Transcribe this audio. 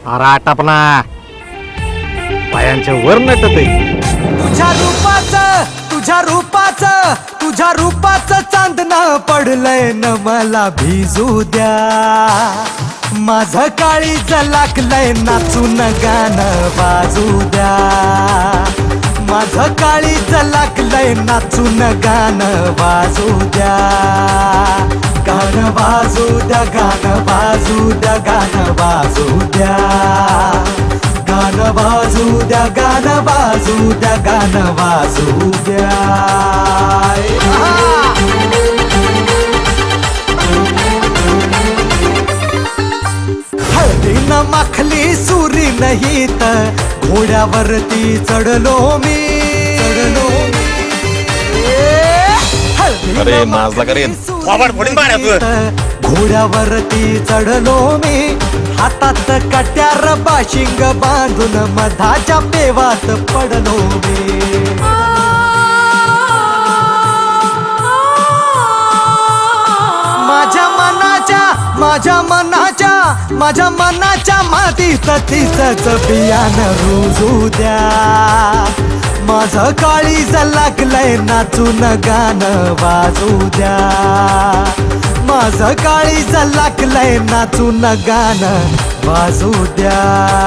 अरे आटापना पायांच्या वर नटत आहे. तुझ्या रूपाचं चांदणं पडलंय न मला भिजू द्या. माझं काळीज लागलंय नाचून गाणं वाजू द्या. माझं काळीज लागलंय नाचून गाणं वाजू द्या. गाणं वाजू द्या, गाणं वाजू द्या, गाणं वाजू द्या. गाणं वाजू द्या, गाणं वाजू द्या, गाणं वाजू द्या. हळदीनं माखली सुरी नाही तर घोड्यावरती चढलो मी. अरे नाचला का रे? घोड्यावरती चढलो मी. हातात कट्यार बाशिंग बांधून मधाच्या पेवात पडलो मी. माझ्या मनाच्या मातीत तिचंच बियाणं रुजू द्या. माझं काळीज लागलंय नाचून गाणं वाजू द्या. माझं काळीज लागलंय नाचून गाणं वाजू द्या.